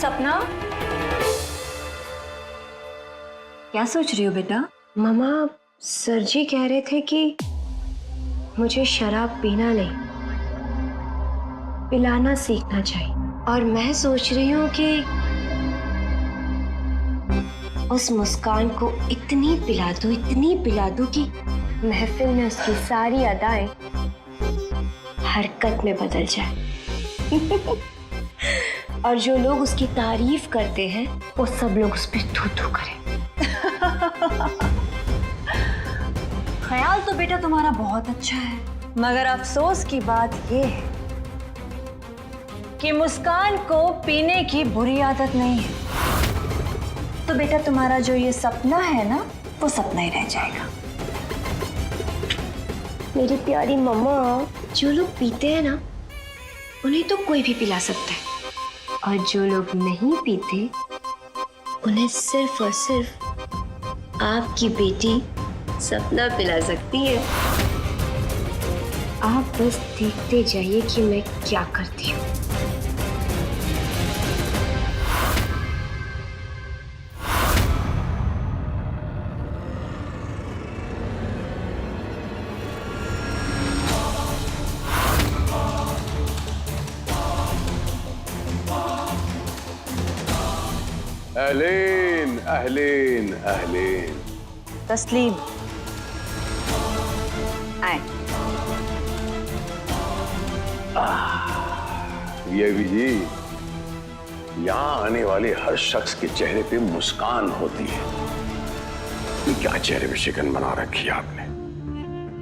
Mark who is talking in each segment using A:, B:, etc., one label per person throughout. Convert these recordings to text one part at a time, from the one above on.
A: सपना, क्या सोच रही हो बेटा?
B: मामा, सर जी कह रहे थे कि मुझे शराब पीना नहीं, पिलाना सीखना चाहिए। और मैं सोच रही हूँ कि उस मुस्कान को इतनी पिला दूं कि महफिल में उसकी सारी अदाएं हरकत में बदल जाए। और जो लोग उसकी तारीफ करते हैं वो सब लोग उस पर थू-थू करें।
A: ख्याल तो बेटा तुम्हारा बहुत अच्छा है, मगर अफसोस की बात यह है कि मुस्कान को पीने की बुरी आदत नहीं है। तो बेटा तुम्हारा जो ये सपना है ना, वो सपना ही रह जाएगा।
B: मेरी प्यारी मम्मा, जो लोग पीते हैं ना, उन्हें तो कोई भी पिला सकता है, और जो लोग नहीं पीते उन्हें सिर्फ और सिर्फ आपकी बेटी सपना पिला सकती है। आप बस देखते जाइए कि मैं क्या करती हूँ।
C: अहलेन अहलेन अहलेन।
A: तस्लीम, आए।
C: वीआईपी जी, यहाँ आने वाले हर शख्स के चेहरे पे मुस्कान होती है। ये क्या चेहरे पे शिकन बना रखी है आपने?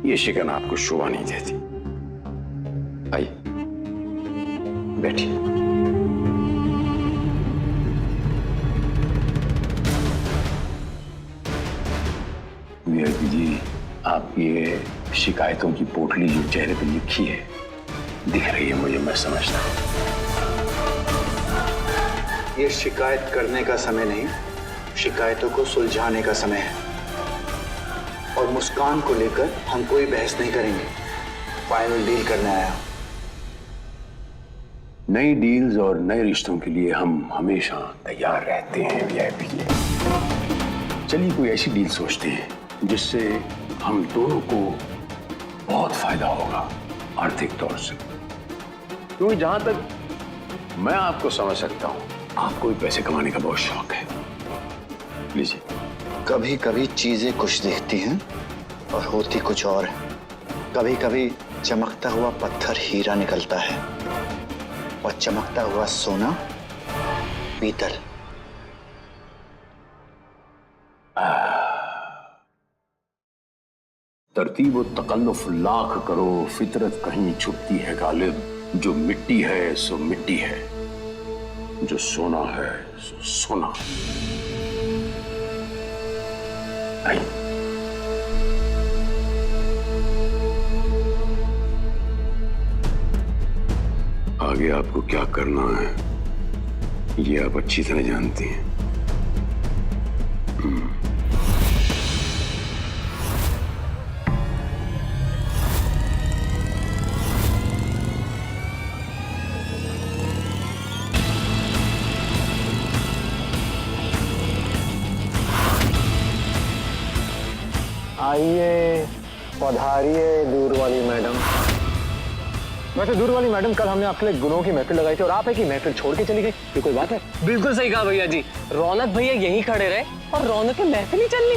C: ये शिकन आपको शोभा नहीं देती। आइए बैठिए। वीआईपी जी, आप ये शिकायतों की पोटली जो चेहरे पे लिखी है दिख रही है मुझे, मैं समझता हूँ।
D: ये शिकायत करने का समय नहीं, शिकायतों को सुलझाने का समय है। और मुस्कान को लेकर हम कोई बहस नहीं करेंगे, फाइनल डील करने आया।
C: नई डील्स और नए रिश्तों के लिए हम हमेशा तैयार रहते हैं वीआईपी जी। चलिए कोई ऐसी डील सोचते हैं जिससे हम दोनों को बहुत फायदा होगा आर्थिक तौर से। क्योंकि जहां तक मैं आपको समझ सकता हूं, आपको भी पैसे कमाने का बहुत शौक है। लीजिए।
D: कभी कभी चीजें कुछ दिखती हैं और होती कुछ और है। कभी कभी चमकता हुआ पत्थर हीरा निकलता है और चमकता हुआ सोना पीतल।
C: तरतीब और तकल्लुफ लाख करो, फितरत कहीं छुपती है गालिब। जो मिट्टी है सो मिट्टी है, जो सोना है सो सोना। आइए। आगे आपको क्या करना है ये आप अच्छी तरह जानती हैं।
E: आइए, पधारिए दूर वाली मैडम। वैसे दूर वाली मैडम, कल हमने आपके लिए गुनों की महफिल लगाई थी और आप है कि महफिल छोड़ के चली गई, ये कोई बात है?
F: बिल्कुल सही कहा भैया जी। रौनक भैया यहीं खड़े रहे और रौनक की महफिल ही चल ली।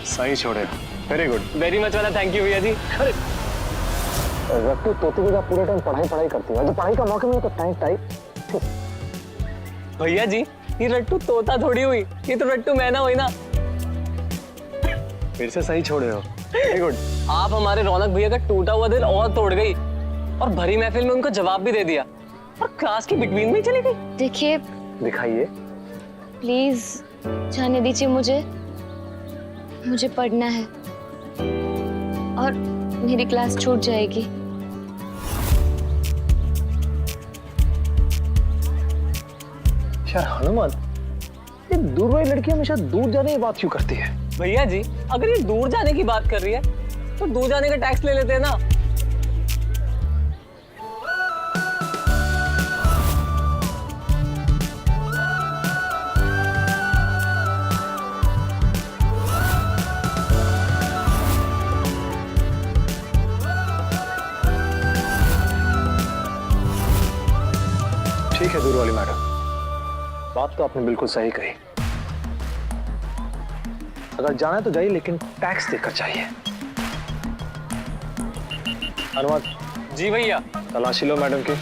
E: सही छोड़े, वेरी गुड।
F: वेरी मच वाला थैंक यू भैया जी। अरे
E: रट्टू तोते की पूरे टाइम पढ़ाई करती है, जब पढ़ाई का मौका मिले तो टाइम
F: भैया जी, ये रट्टू तोता थोड़ी हुई, ये तो रट्टू मैना हुई ना।
E: फिर से सही छोड़े हो, वेरी गुड।
F: आप हमारे रौनक भैया का टूटा हुआ दिल और तोड़ गई और भरी महफिल में उनको जवाब भी दे दिया और क्लास की बिटवीन में ही चली गई।
B: देखिए,
E: दिखाइए।
B: प्लीज जाने दीजिए मुझे पढ़ना है और मेरी क्लास छूट जाएगी।
E: यार हनुमान, ये दूर वाली लड़की हमेशा दूर जाने की बात क्यों करती है?
F: भैया जी, अगर ये दूर जाने की बात कर रही है तो दूर जाने का टैक्स ले लेते हैं ना।
E: ठीक है दूर वाली मैडम, बात तो आपने बिल्कुल सही कही। अगर जाना है तो जाइए, लेकिन टैक्स देकर चाहिए। हनुमान,
F: जी भैया।
E: तलाशी लो मैडम की।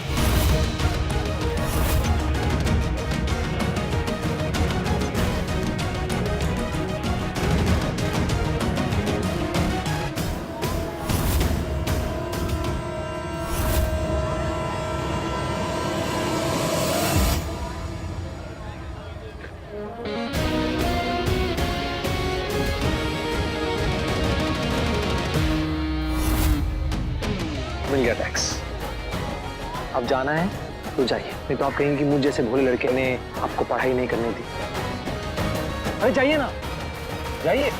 E: मिल गया टैक्स। अब जाना है तो जाइए, नहीं तो आप कहेंगे कि मुझ जैसे भोले लड़के ने आपको पढ़ाई नहीं करने दी। अरे जाइए ना, जाइए।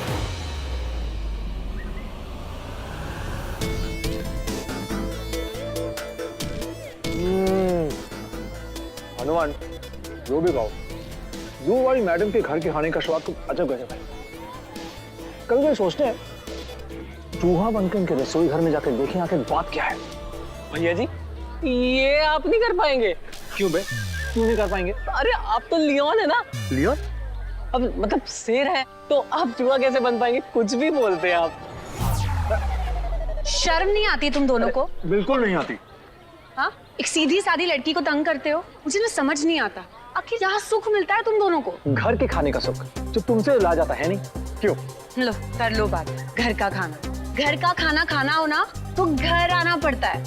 E: हनुमान, जो भी कहो, दूर वाली मैडम के घर के खाने का स्वाद तो अजब गजब है। कभी कभी सोचते हैं चूहा बनकर इनके रसोई घर में जाकर देखें आखिर बात क्या है।
F: भैया जी, ये आप नहीं कर पाएंगे।
E: क्यों बे, क्यों नहीं कर पाएंगे?
F: अरे आप तो लियोन है ना।
E: लियोन?
F: अब मतलब शेर है तो आप चूहा कैसे बन पाएंगे? कुछ भी बोलते हैं आप।
A: शर्म नहीं आती तुम दोनों को?
E: बिल्कुल नहीं आती।
A: हाँ, एक सीधी सादी लड़की को तंग करते हो। मुझे ना समझ नहीं आता, आखिर यहाँ सुख मिलता है तुम दोनों को?
E: घर के खाने का सुख जो तुमसे ला जाता है नहीं, क्यों?
A: लो कर लो बात। घर का खाना खाना हो ना तो घर आना पड़ता है।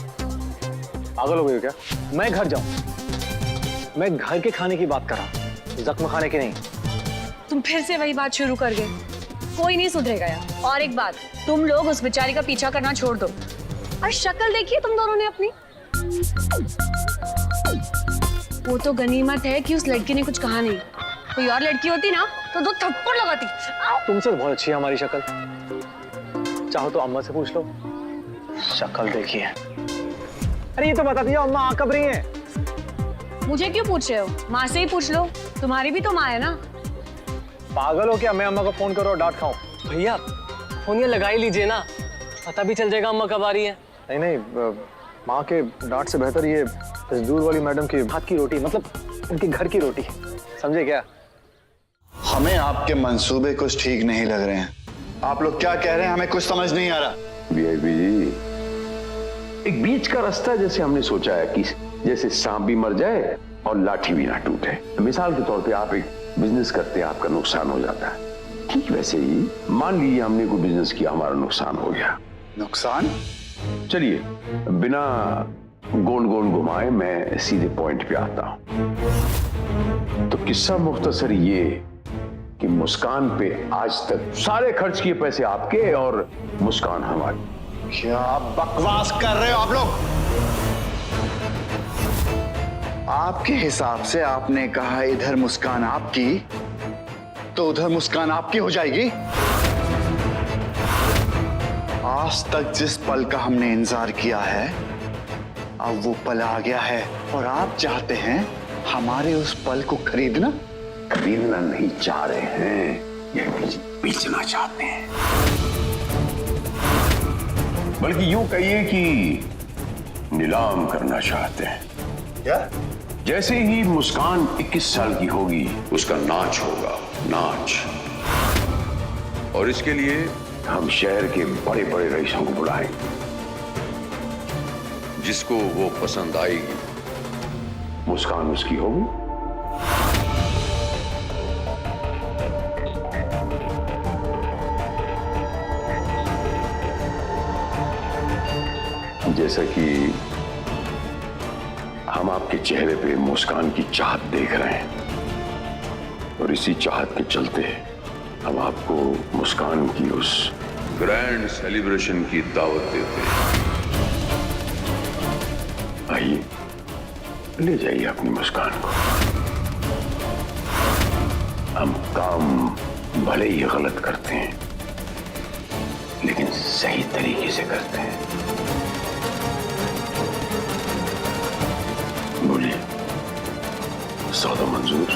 E: पागल हो गए हो क्या? मैं घर जाऊं, मैं घर के खाने की बात कर रहा हूं, जख्म खाने की नहीं।
A: तुम फिर से वही बात शुरू कर गए। कोई नहीं सुधरेगा यार। और एक बात, तुम लोग उस बेचारी का पीछा करना छोड़ दो। और शक्ल देखिए तुम दोनों ने अपनी। वो तो गनीमत है कि उस लड़की ने कुछ कहा नहीं। कोई और लड़की होती ना तो 2 थप्पड़ लगाती।
E: तुमसे तो बहुत अच्छी है हमारी शक्ल, चाहो तो अम्मा से पूछ लो। शक्ल देखिए। अरे ये तो बता दिया अम्मा आ कब रही हैं?
A: मुझे क्यों पूछ रहे हो? माँ से ही पूछ लो, तुम्हारी भी तो माँ है ना।
E: पागल हो क्या? मैं अम्मा को फोन करो और डांट खाऊं?
F: भैया फोन ये लगा ही लीजिए ना, पता भी चल जाएगा अम्मा कब आ रही है।
E: नहीं नहीं, माँ के डांट से बेहतर ये इस दूर वाली मैडम की हाथ की रोटी, मतलब उनके घर की रोटी, समझे क्या?
D: हमें आपके मंसूबे कुछ ठीक नहीं लग रहे हैं। आप लोग क्या कह रहे हैं हमें कुछ समझ नहीं आ रहा।
C: वीआईपी जी, एक बीच का रास्ता जैसे हमने सोचा है कि जैसे सांप भी मर जाए और लाठी भी ना टूटे। मिसाल के तौर पे आप एक बिजनेस करते हैं, आपका नुकसान हो जाता है, ठीक वैसे ही मान लीजिए हमने कोई बिजनेस किया, हमारा नुकसान हो गया।
D: नुकसान?
C: चलिए बिना गोल गोल घुमाए मैं सीधे पॉइंट पे आता हूं। तो किस्सा मुख्तसर ये कि मुस्कान पे आज तक सारे खर्च किए पैसे आपके और मुस्कान हमारी।
D: क्या बकवास कर रहे हो आप लोग? आपके हिसाब से आपने कहा इधर मुस्कान आपकी तो उधर मुस्कान आपकी हो जाएगी। आज तक जिस पल का हमने इंतजार किया है अब वो पल आ गया है और आप चाहते हैं हमारे उस पल को खरीदना?
C: खरीदना नहीं चाह रहे हैं, यह बेचना चाहते हैं। बल्कि यूं कहिए कि नीलाम करना चाहते हैं।
D: क्या?
C: जैसे ही मुस्कान 21 साल की होगी उसका नाच होगा, नाच। और इसके लिए हम शहर के बड़े बड़े रईसों को बुलाएंगे, जिसको वो पसंद आएगी मुस्कान उसकी होगी। जैसा कि हम आपके चेहरे पे मुस्कान की चाहत देख रहे हैं और इसी चाहत के चलते हम आपको मुस्कान की उस ग्रैंड सेलिब्रेशन की दावत देते हैं। आइए ले जाइए अपनी मुस्कान को। हम काम भले ही गलत करते हैं लेकिन सही तरीके से करते हैं। बोलिए, सौदा मंजूर?